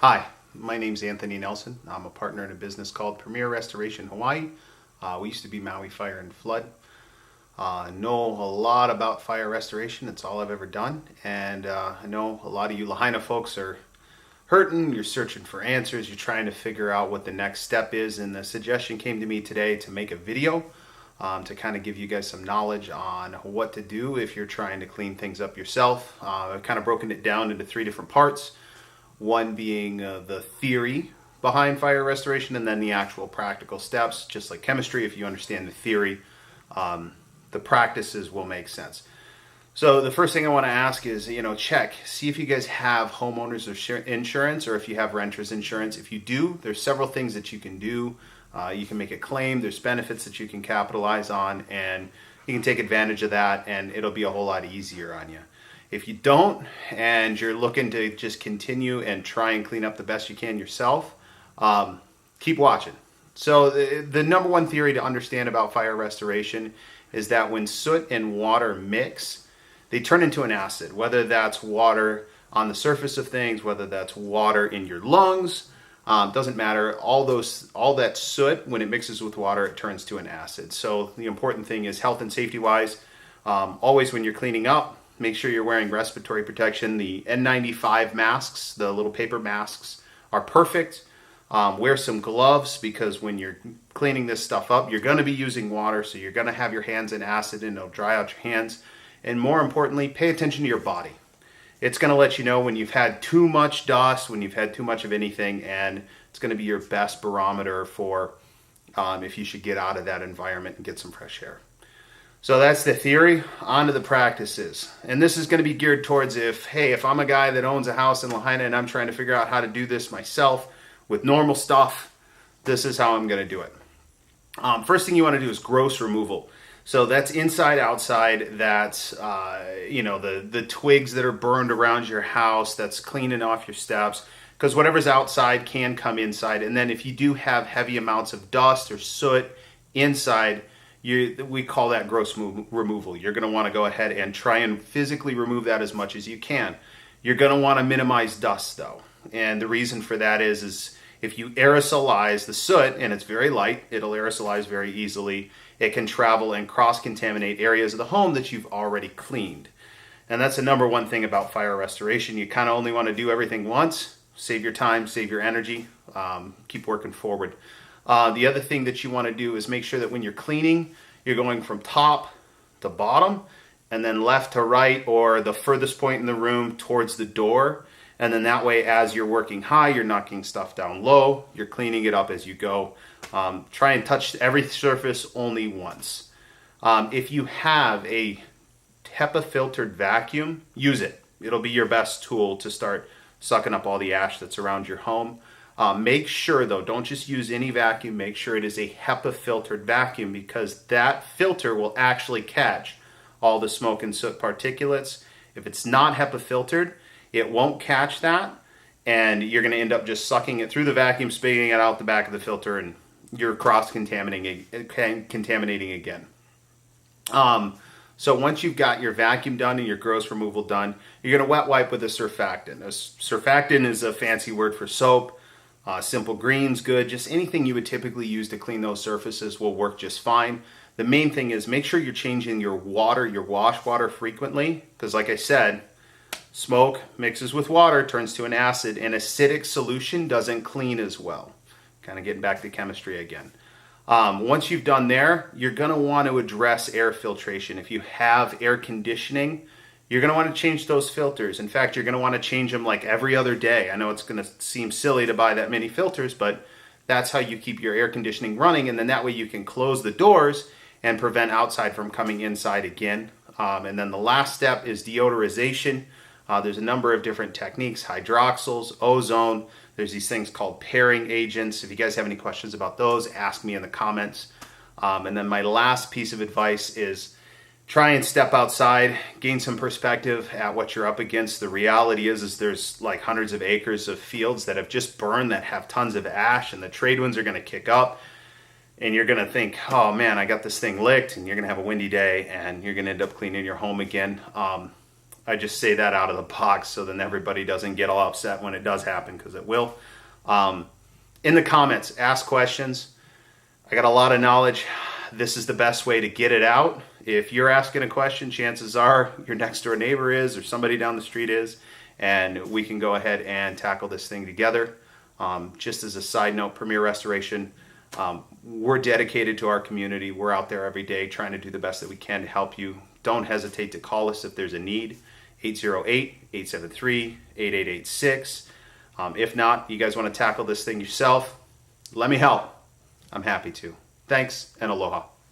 Hi, my name's Anthony Nelson. I'm a partner in a business called Premier Restoration Hawaii. We used to be Maui Fire and Flood. Know a lot about fire restoration. It's all I've ever done. And I know a lot of you Lahaina folks are hurting. You're searching for answers. You're trying to figure out what the next step is. And the suggestion came to me today to make a video to kind of give you guys some knowledge on what to do if you're trying to clean things up yourself. I've kind of broken it down into 3 different parts. One being the theory behind fire restoration, and then the actual practical steps. Just like chemistry, if you understand the theory, the practices will make sense. So the first thing I want to ask is, see if you guys have homeowners insurance or if you have renters insurance. If you do, there's several things that you can do. You can make a claim. There's benefits that you can capitalize on, and you can take advantage of that, and it'll be a whole lot easier on you. If you don't, and you're looking to just continue and try and clean up the best you can yourself, keep watching. So the number one theory to understand about fire restoration is that when soot and water mix, they turn into an acid, whether that's water on the surface of things, whether that's water in your lungs, doesn't matter. All that soot, when it mixes with water, it turns to an acid. So the important thing is health and safety wise, always when you're cleaning up, make sure you're wearing respiratory protection. The N95 masks, the little paper masks, are perfect. Wear some gloves because when you're cleaning this stuff up, you're going to be using water, so you're going to have your hands in acid and it'll dry out your hands. And more importantly, pay attention to your body. It's going to let you know when you've had too much dust, when you've had too much of anything, and it's going to be your best barometer for if you should get out of that environment and get some fresh air. So that's the theory. On to the practices. And this is going to be geared towards if I'm a guy that owns a house in Lahaina and I'm trying to figure out how to do this myself with normal stuff, this is how I'm going to do it. First thing you want to do is gross removal. So that's inside, outside, that's, the twigs that are burned around your house, that's cleaning off your steps, because whatever's outside can come inside. And then if you do have heavy amounts of dust or soot inside, we call that gross removal. You're going to want to go ahead and try and physically remove that as much as you can. You're going to want to minimize dust though. And the reason for that is if you aerosolize the soot, and it's very light, it'll aerosolize very easily. It can travel and cross-contaminate areas of the home that you've already cleaned. And that's the number one thing about fire restoration. You kind of only want to do everything once. Save your time, save your energy, keep working forward. The other thing that you want to do is make sure that when you're cleaning, you're going from top to bottom and then left to right, or the furthest point in the room towards the door. And then that way, as you're working high, you're knocking stuff down low. You're cleaning it up as you go. Try and touch every surface only once. If you have a HEPA filtered vacuum, use it. It'll be your best tool to start sucking up all the ash that's around your home. Make sure though, don't just use any vacuum. Make sure it is a HEPA filtered vacuum, because that filter will actually catch all the smoke and soot particulates. If it's not HEPA filtered, it won't catch that, and you're going to end up just sucking it through the vacuum, spitting it out the back of the filter, and you're cross-contaminating again. So once you've got your vacuum done and your gross removal done, you're going to wet wipe with a surfactant. A surfactant is a fancy word for soap. Simple Green's good. Just anything you would typically use to clean those surfaces will work just fine. The main thing is make sure you're changing your water, your wash water frequently, because like I said, smoke mixes with water, turns to an acid, and acidic solution doesn't clean as well. Kind of getting back to chemistry again. Once you've done there, you're going to want to address air filtration. If you have air conditioning, you're going to want to change those filters. In fact, you're going to want to change them like every other day. I know it's going to seem silly to buy that many filters, but that's how you keep your air conditioning running, and then that way you can close the doors and prevent outside from coming inside again. And then the last step is deodorization. There's a number of different techniques, hydroxyls, ozone. There's these things called pairing agents. If you guys have any questions about those, ask me in the comments. And then my last piece of advice is try and step outside, gain some perspective at what you're up against. The reality is there's like hundreds of acres of fields that have just burned that have tons of ash, and the trade winds are going to kick up. And you're going to think, oh man, I got this thing licked, and you're going to have a windy day, and you're going to end up cleaning your home again. I just say that out of the box so then everybody doesn't get all upset when it does happen, because it will. In the comments, ask questions. I got a lot of knowledge. This is the best way to get it out. If you're asking a question, chances are your next door neighbor is, or somebody down the street is, and we can go ahead and tackle this thing together. Just as a side note, Premier Restoration, we're dedicated to our community. We're out there every day trying to do the best that we can to help you. Don't hesitate to call us if there's a need. 808-873-8886. If not, you guys want to tackle this thing yourself, let me help. I'm happy to. Thanks, and aloha.